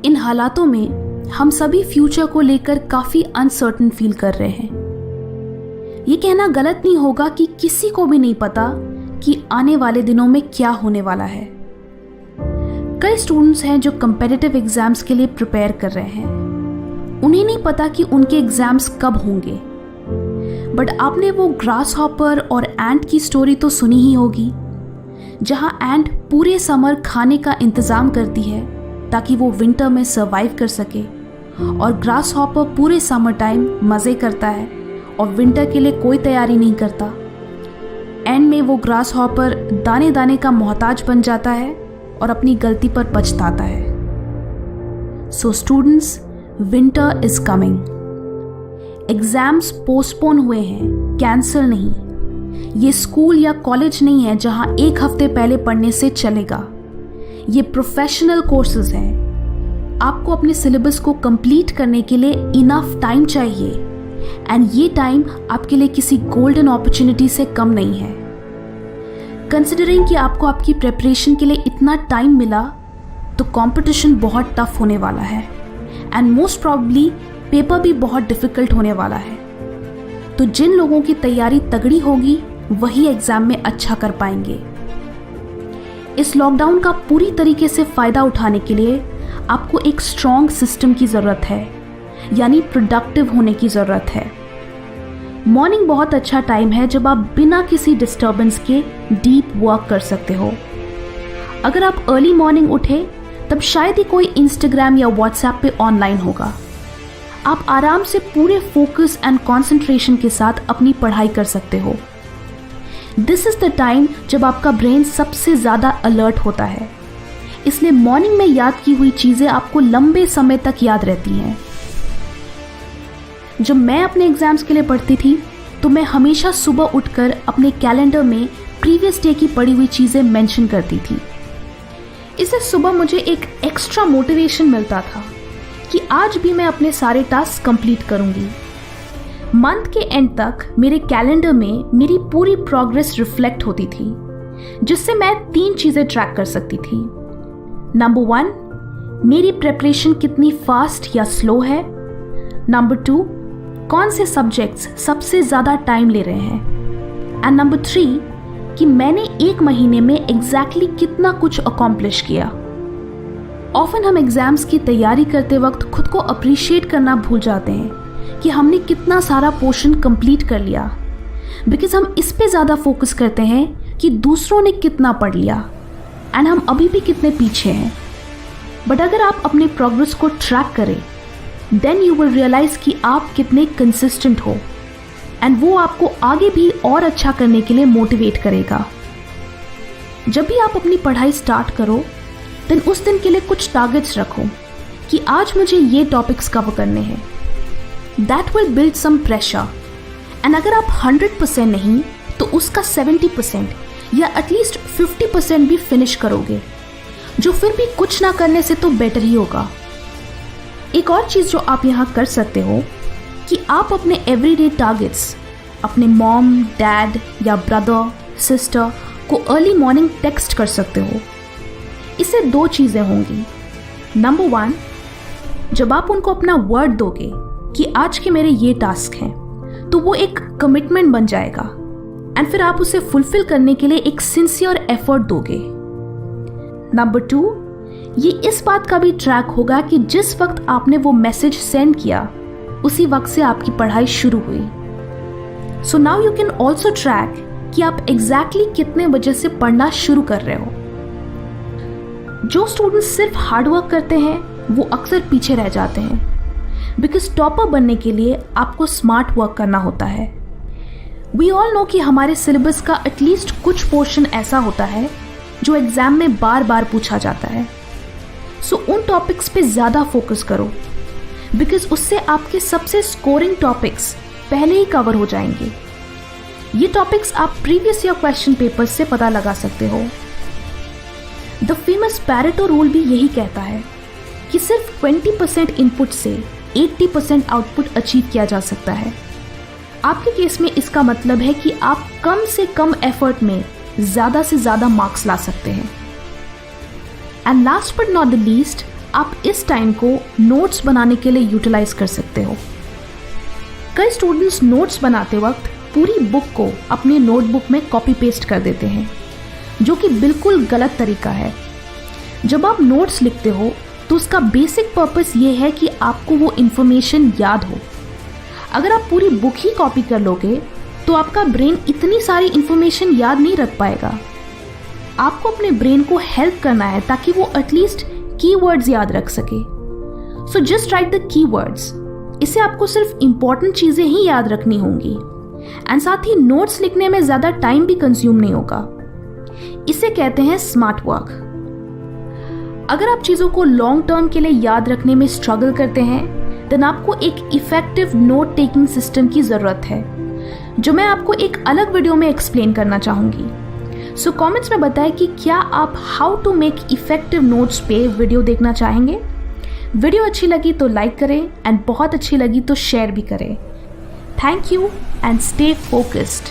इन हालातों में हम सभी फ्यूचर को लेकर काफी अनसर्टेन फील कर रहे हैं। ये कहना गलत नहीं होगा कि किसी को भी नहीं पता कि आने वाले दिनों में क्या होने वाला है। कई स्टूडेंट्स हैं जो कम्पिटिटिव एग्जाम्स के लिए प्रिपेयर कर रहे हैं। उन्हें नहीं पता कि उनके एग्जाम्स कब होंगे, बट आपने वो ग्रास हॉपर और एंट की स्टोरी तो सुनी ही होगी, जहां एंट पूरे समर खाने का इंतजाम करती है ताकि वो विंटर में सर्वाइव कर सके, और ग्रास हॉपर पूरे समर टाइम मज़े करता है और विंटर के लिए कोई तैयारी नहीं करता। एंड में वो ग्रास हॉपर दाने दाने का मोहताज बन जाता है और अपनी गलती पर पछताता है। So students, winter is coming. Exams postpone हुए हैं, कैंसिल नहीं। ये स्कूल या कॉलेज नहीं है जहां एक हफ्ते पहले पढ़ने से चलेगा। ये प्रोफेशनल कोर्सेज हैं। आपको अपने सिलेबस को कंप्लीट करने के लिए इनफ टाइम चाहिए, एंड ये टाइम आपके लिए किसी गोल्डन अपॉर्चुनिटी से कम नहीं है। कंसिडरिंग कि आपको आपकी प्रिपरेशन के लिए इतना टाइम मिला, तो कंपटीशन बहुत टफ होने वाला है, एंड मोस्ट प्रॉब्ली पेपर भी बहुत डिफिकल्ट होने वाला है। तो जिन लोगों की तैयारी तगड़ी होगी वही एग्जाम में अच्छा कर पाएंगे। इस लॉकडाउन का पूरी तरीके से फायदा उठाने के लिए आपको एक स्ट्रॉन्ग सिस्टम की ज़रूरत है, यानी प्रोडक्टिव होने की ज़रूरत है। मॉर्निंग बहुत अच्छा टाइम है जब आप बिना किसी डिस्टर्बेंस के डीप वर्क कर सकते हो। अगर आप अर्ली मॉर्निंग उठे तब शायद ही कोई इंस्टाग्राम या व्हाट्सएप पे ऑनलाइन होगा। आप आराम से पूरे फोकस एंड कंसंट्रेशन के साथ अपनी पढ़ाई कर सकते हो। दिस इज द टाइम जब आपका ब्रेन सबसे ज़्यादा अलर्ट होता है, इसलिए मॉर्निंग में याद की हुई चीज़ें आपको लंबे समय तक याद रहती हैं। जब मैं अपने एग्जाम्स के लिए पढ़ती थी तो मैं हमेशा सुबह उठकर अपने कैलेंडर में प्रीवियस डे की पढ़ी हुई चीज़ें मेंशन करती थी। इससे सुबह मुझे एक एक्स्ट्रा मोटिवेशन मिलता था कि आज भी मैं अपने सारे टास्क कंप्लीट करूंगी। मंथ के एंड तक मेरे कैलेंडर में मेरी पूरी प्रोग्रेस रिफ्लेक्ट होती थी, जिससे मैं 3 चीज़ें ट्रैक कर सकती थी। नंबर 1, मेरी प्रिपरेशन कितनी फास्ट या स्लो है। नंबर 2, कौन से सब्जेक्ट्स सबसे ज़्यादा टाइम ले रहे हैं। एंड नंबर 3, कि मैंने 1 महीने में एग्जैक्टली कितना कुछ अकॉम्प्लिश किया। ऑफन हम एग्जाम्स की तैयारी करते वक्त खुद को अप्रिशिएट करना भूल जाते हैं कि हमने कितना सारा पोर्शन कंप्लीट कर लिया, बिकॉज हम इस पे ज़्यादा फोकस करते हैं कि दूसरों ने कितना पढ़ लिया एंड हम अभी भी कितने पीछे हैं। बट अगर आप अपने प्रोग्रेस को ट्रैक करें, देन यू विल रियलाइज कि आप कितने कंसिस्टेंट हो, एंड वो आपको आगे भी और अच्छा करने के लिए मोटिवेट करेगा। जब भी आप अपनी पढ़ाई स्टार्ट करो, देन उस दिन के लिए कुछ टारगेट्स रखो कि आज मुझे ये टॉपिक्स कवर करने हैं। That will build some pressure, and अगर आप 100% नहीं तो उसका 70% या एटलीस्ट 50% भी फिनिश करोगे, जो फिर भी कुछ ना करने से तो बेटर ही होगा। एक और चीज़ जो आप यहाँ कर सकते हो कि आप अपने एवरीडे टारगेट्स अपने मॉम, डैड या ब्रदर, सिस्टर को अर्ली मॉर्निंग टेक्स्ट कर सकते हो। इससे 2 चीज़ें होंगी। नंबर 1, जब आप उनको अपना वर्ड दोगे कि आज के मेरे ये टास्क हैं, तो वो एक कमिटमेंट बन जाएगा, एंड फिर आप उसे फुलफिल करने के लिए एक सिंसियर एफर्ट दोगे। नंबर 2, ये इस बात का भी ट्रैक होगा कि जिस वक्त आपने वो मैसेज सेंड किया उसी वक्त से आपकी पढ़ाई शुरू हुई। So now you can also track कि आप एग्जैक्टली कितने बजे से पढ़ना शुरू कर रहे हो। जो स्टूडेंट्स सिर्फ हार्डवर्क करते हैं वो अक्सर पीछे रह जाते हैं, बिकॉज टॉपर बनने के लिए आपको स्मार्ट वर्क करना होता है। वी ऑल नो कि हमारे सिलेबस का एटलीस्ट कुछ पोर्शन ऐसा होता है जो एग्जाम में बार बार पूछा जाता है। सो उन टॉपिक्स पे ज़्यादा फोकस करो, बिकॉज उससे आपके सबसे स्कोरिंग टॉपिक्स पहले ही कवर हो जाएंगे। ये टॉपिक्स आप प्रीवियस ईयर क्वेश्चन पेपर से पता लगा सकते हो। द फेमस पैरेटो रूल भी यही कहता है कि सिर्फ 20% इनपुट से 80% आउटपुट अचीव किया जा सकता है। आपके केस में इसका मतलब है कि आप कम से कम एफर्ट में ज़्यादा से ज़्यादा मार्क्स ला सकते हैं। And last but not the least, आप इस टाइम को नोट्स बनाने के लिए यूटिलाइज कर सकते हो। कई स्टूडेंट्स नोट्स बनाते वक्त पूरी बुक को अपनी नोटबुक में कॉपी पेस्ट कर देते हैं, जो कि बिल्कुल गलत तरीका है। जब आप नोट्स लिखते हो तो उसका बेसिक पर्पस ये है कि आपको वो इन्फॉर्मेशन याद हो। अगर आप पूरी बुक ही कॉपी कर लोगे तो आपका ब्रेन इतनी सारी इन्फॉर्मेशन याद नहीं रख पाएगा। आपको अपने ब्रेन को हेल्प करना है ताकि वो एटलीस्ट कीवर्ड्स याद रख सके। So just right the keywords. इससे आपको सिर्फ इंपॉर्टेंट चीजें ही याद रखनी होंगी एंड साथ ही नोट्स लिखने में ज्यादा टाइम भी कंज्यूम नहीं होगा। इसे कहते हैं स्मार्ट वर्क। अगर आप चीजों को लॉन्ग टर्म के लिए याद रखने में स्ट्रगल करते हैं देन आपको एक इफेक्टिव नोट टेकिंग सिस्टम की जरूरत है, जो मैं आपको एक अलग वीडियो में एक्सप्लेन करना चाहूंगी। सो कमेंट्स में बताएं कि क्या आप how to make effective notes पे वीडियो देखना चाहेंगे। वीडियो अच्छी लगी तो लाइक करें एंड बहुत अच्छी लगी तो शेयर भी करें। Thank you and stay focused.